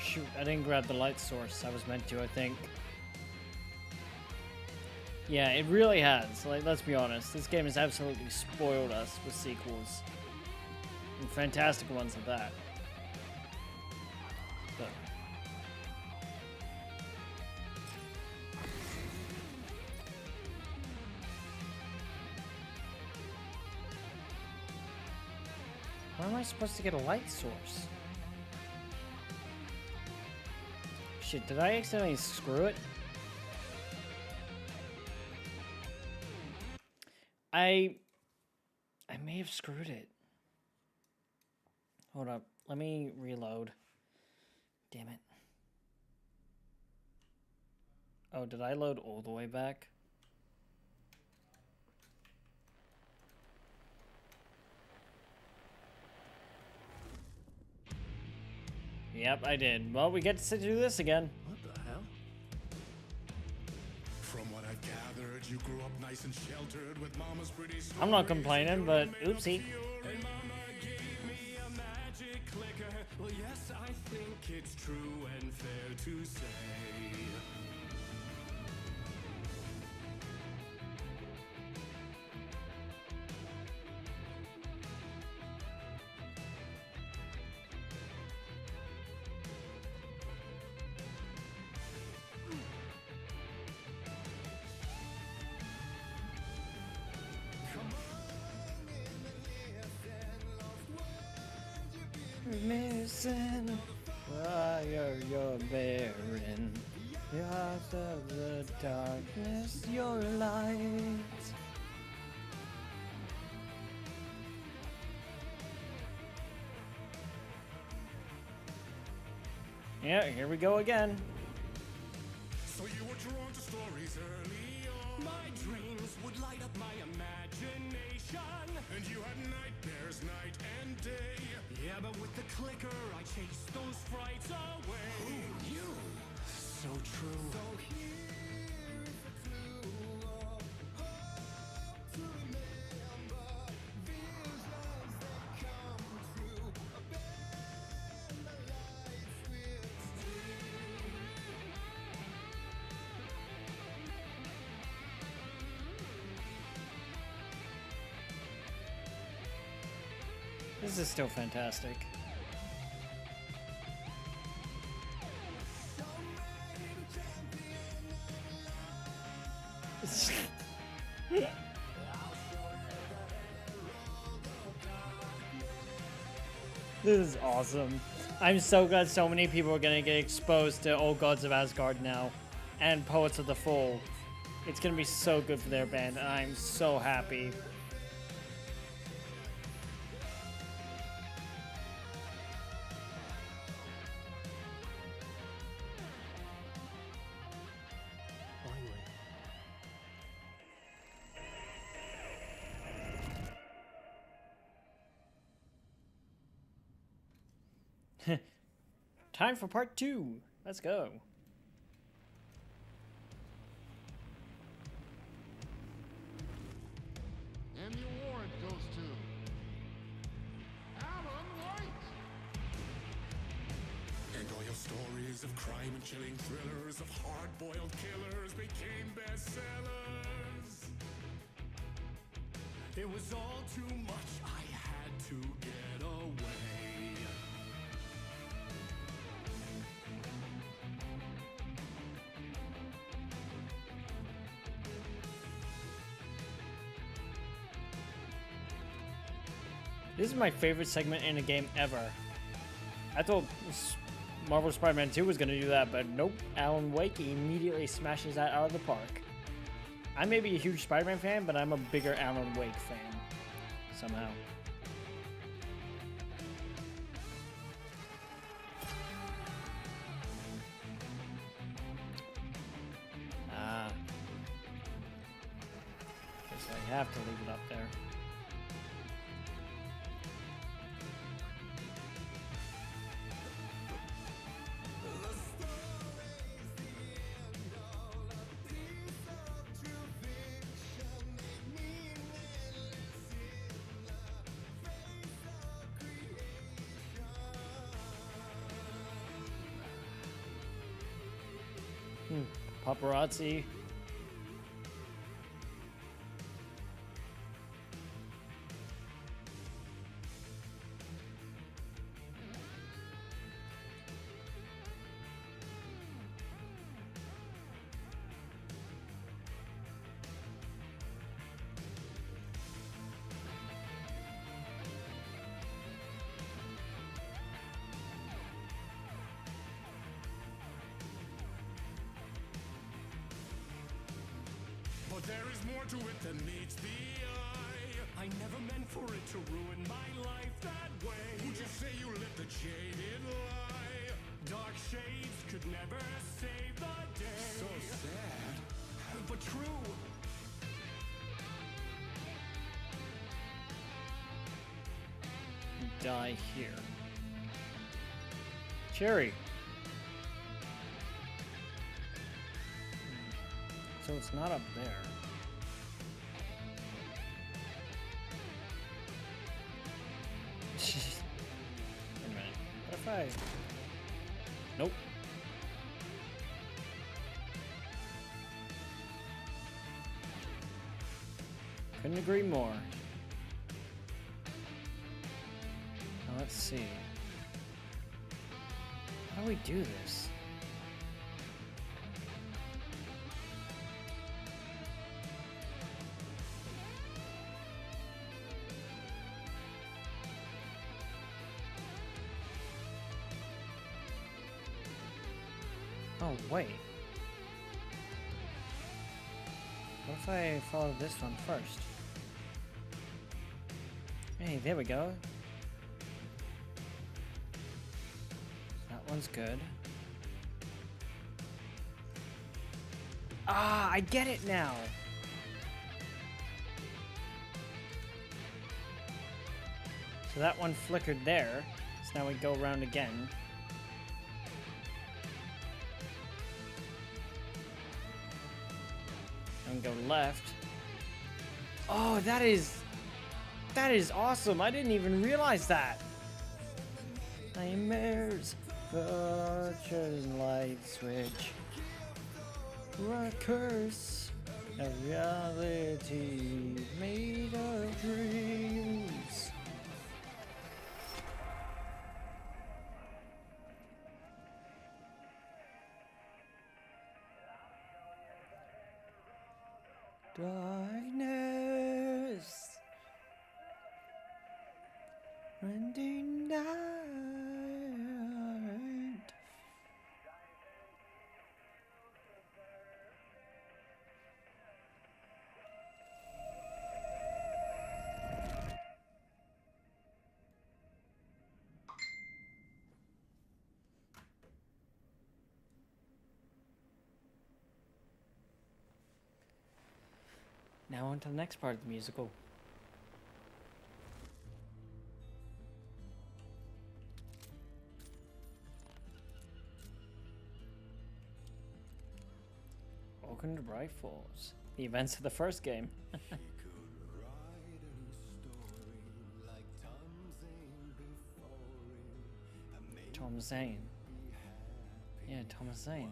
[SPEAKER 1] Shoot, I didn't grab the light source. I was meant to, I think. Yeah, it really has. Like, let's be honest. This game has absolutely spoiled us with sequels. And fantastic ones at that. But where am I supposed to get a light source? Shit, did I accidentally screw it? I may have screwed it. Hold up. Let me reload. Damn it. Oh, did I load all the way back? Yep, I did. Well, we get to do this again.
[SPEAKER 15] What the hell? From what I've gathered, you grew up nice and sheltered with mama's pretty stories.
[SPEAKER 1] I'm not complaining, but oopsie.
[SPEAKER 15] And mama gave me a magic clicker. Well, yes, I think it's true and fair to say.
[SPEAKER 1] Missing fire, you're bearing. Out of the darkness, your light. Yeah, here we go again.
[SPEAKER 15] So you were drawn to stories early on. My dreams would light up my imagination. And you had nightmares night and day. Yeah, but with the clicker, I chased those frights away. Who you? So true. So here is a clue of hope to remember. Visions that come true. Bend the lights with
[SPEAKER 1] This is still fantastic. This is awesome. I'm so glad so many people are gonna get exposed to Old Gods of Asgard now, and Poets of the Fall. It's gonna be so good for their band, and I'm so happy. Time for part 2. Let's go.
[SPEAKER 15] And the award goes to Alan White. And all your stories of crime and chilling thrillers of hard-boiled killers became bestsellers. It was all too much. I had to get away.
[SPEAKER 1] This is my favorite segment in a game ever. I thought Marvel Spider-Man 2 was gonna do that, but nope. Alan Wake immediately smashes that out of the park. I may be a huge Spider-Man fan, but I'm a bigger Alan Wake fan. Somehow. Guess I have to leave it up there. Paparazzi.
[SPEAKER 15] But there is more to it than meets the eye. I never meant for it to ruin my life that way. Would you say you lit the jaded lie? Dark shades could never save the day. So sad, but true.
[SPEAKER 1] Die here. Cherry. So it's not up there. Wait a minute. What if I... Nope. Couldn't agree more. Now let's see. How do we do this? Oh, wait. What if I follow this one first? Hey, there we go. That one's good. Ah, I get it now! So that one flickered there, so now we go around again. And go left. Oh, that is awesome. I didn't even realize that. Nightmares, fortune light switch. A curse, a reality made of dreams. Darkness. Rending night. Now on to the next part of the musical. Welcome to Bright Falls. The events of the first game. Tom Zane. Yeah, Thomas Zane.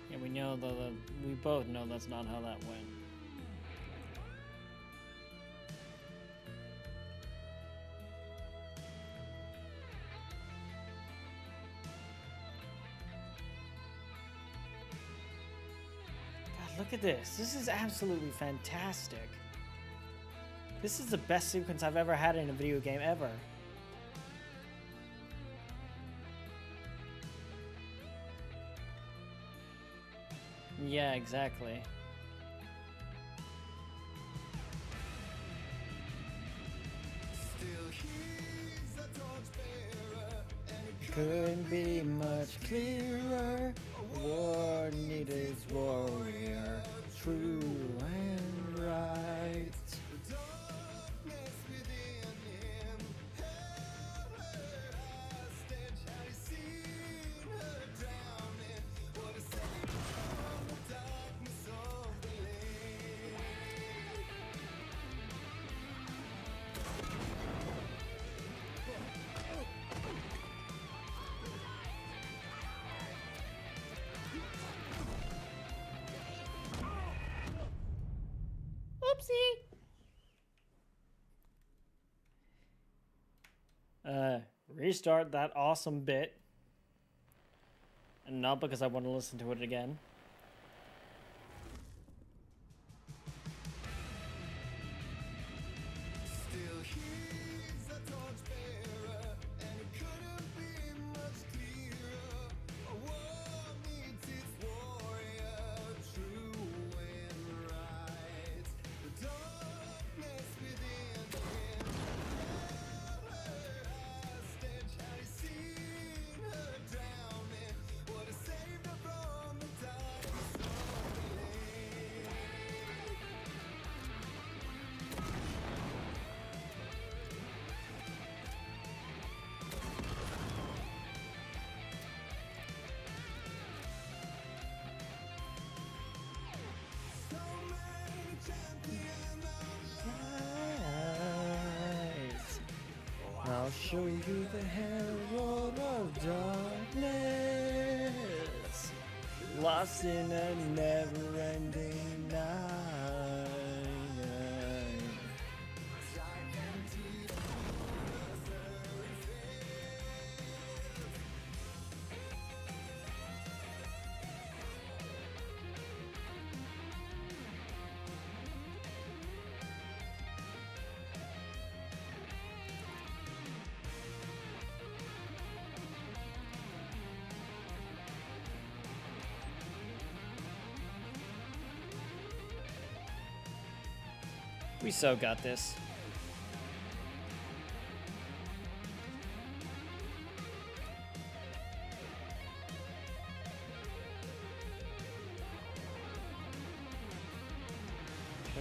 [SPEAKER 1] Yeah, we know though. We both know that's not how that went. God, look at this. This is absolutely fantastic. This is the best sequence I've ever had in a video game ever. Yeah, exactly. Couldn't be much clearer. War needed warrior, true and right. Restart that awesome bit. And not because I want to listen to it again. I'll show you the herald of darkness, lost in a never-ending night. We so got this.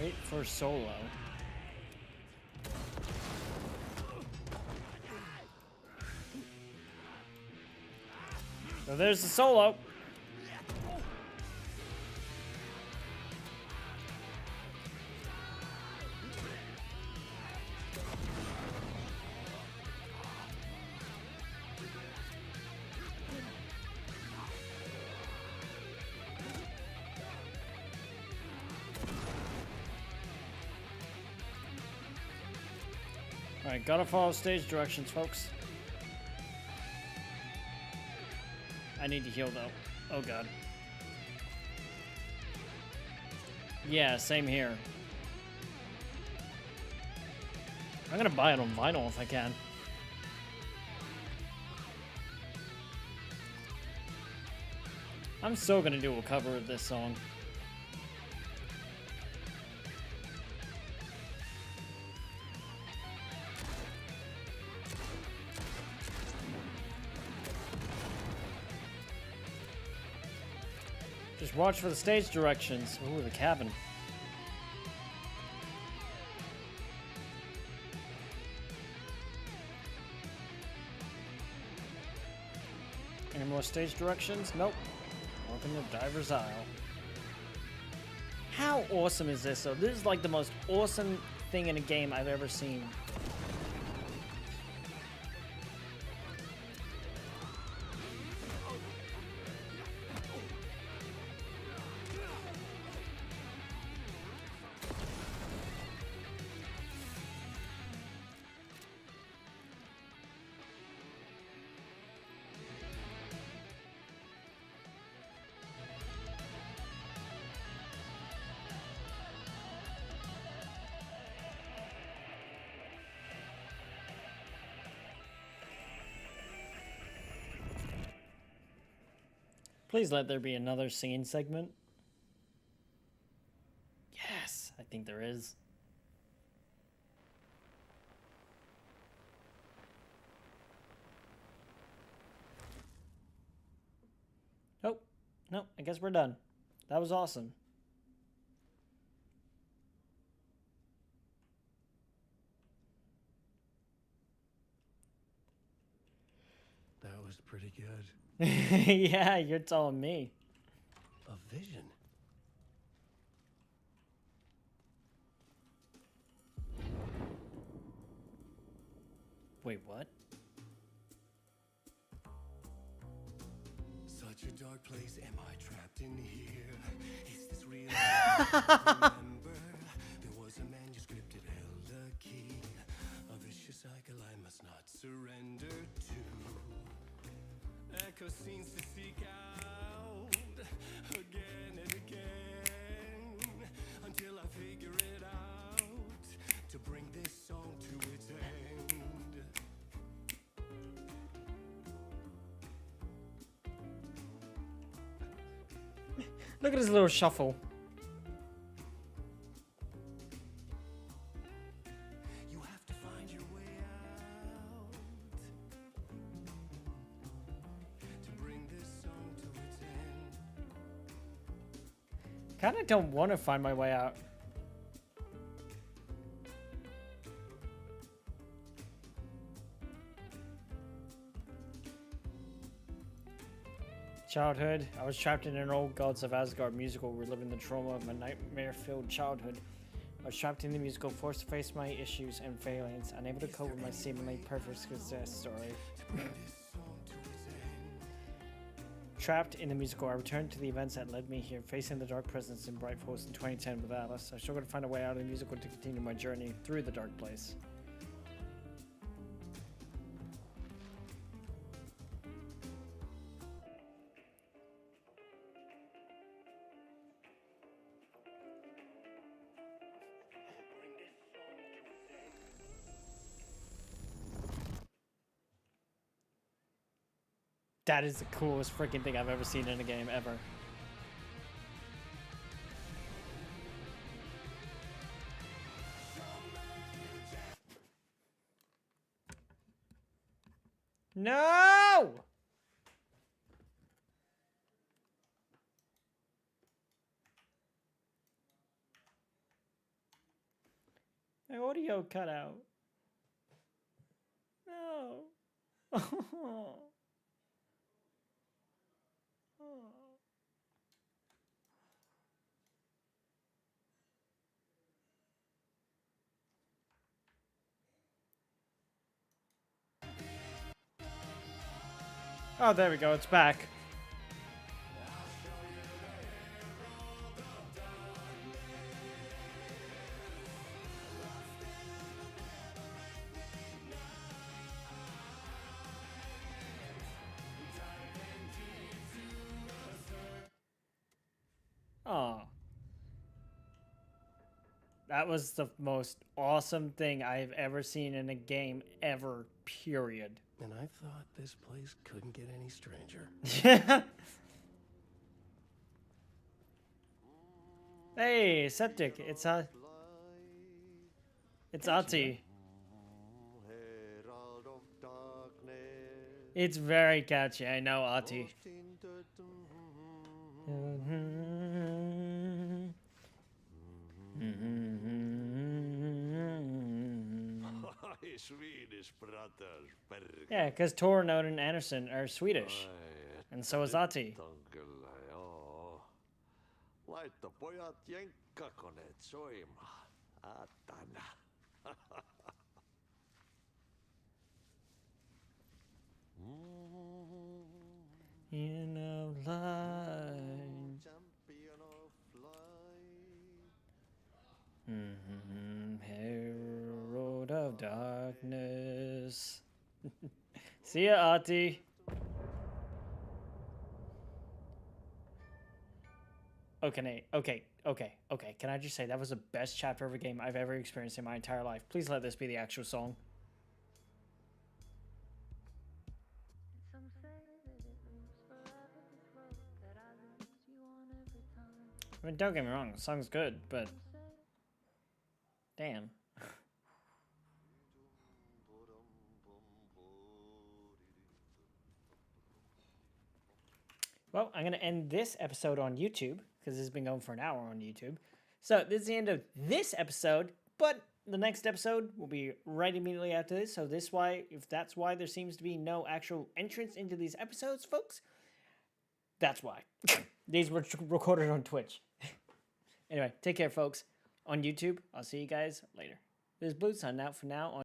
[SPEAKER 1] Wait for solo. So there's the solo. Alright, gotta follow stage directions, folks. I need to heal though. Oh god. Yeah, same here. I'm gonna buy it on vinyl if I can. I'm still gonna do a cover of this song. Just watch for the stage directions. Ooh, the cabin. Any more stage directions? Nope. Welcome to Diver's Isle. How awesome is this, though? This is like the most awesome thing in a game I've ever seen. Please let there be another singing segment. Yes, I think there is. Nope. Nope, I guess we're done. That was awesome.
[SPEAKER 4] That was pretty good.
[SPEAKER 1] Yeah, you're telling me.
[SPEAKER 4] A vision.
[SPEAKER 1] Wait, what?
[SPEAKER 15] Such a dark place, am I trapped in here? Is this real? Remember, there was a manuscript that held a key. A vicious cycle I must not surrender to. Echo scenes to seek out again and again until I figure it out to bring this song to its end.
[SPEAKER 1] Look at his little shuffle.
[SPEAKER 15] You have to find your way out to bring this song to its end.
[SPEAKER 1] Kinda don't want to find my way out. Childhood. I was trapped in an old Gods of Asgard musical, reliving the trauma of my nightmare-filled childhood. I was trapped in the musical, forced to face my issues and failings, unable to cope with my seemingly perfect success story. Trapped in the musical, I returned to the events that led me here, facing the dark presence in Bright Falls in 2010 with Alice. I struggled to find a way out of the musical to continue my journey through the dark place. That is the coolest freaking thing I've ever seen in a game, ever. No! My audio cut out. No. Oh, there we go. It's back. That was the most awesome thing I've ever seen in a game ever, period.
[SPEAKER 4] And I thought this place couldn't get any stranger.
[SPEAKER 1] Hey, Septic, it's Ati. It's very catchy, I know, Ati.
[SPEAKER 16] Swedish brothers, Berg.
[SPEAKER 1] Yeah, because Tornod and Anderson are Swedish. And so is Ati.
[SPEAKER 16] Kyllä, joo. Laitto pojat jenkkakoneet soimaan. Atana.
[SPEAKER 1] You know, line.
[SPEAKER 16] Champion of light.
[SPEAKER 1] Herald of Darkness. See ya, Ati. Okay. Can I just say that was the best chapter of a game I've ever experienced in my entire life? Please let this be the actual song. I mean, don't get me wrong, the song's good, but damn. Well, I'm going to end this episode on YouTube because it's been going for an hour on YouTube. So this is the end of this episode, but the next episode will be right immediately after this. So if that's why there seems to be no actual entrance into these episodes, folks, that's why. These were recorded on Twitch. Anyway, take care, folks. On YouTube, I'll see you guys later. This is Blue signing out for now on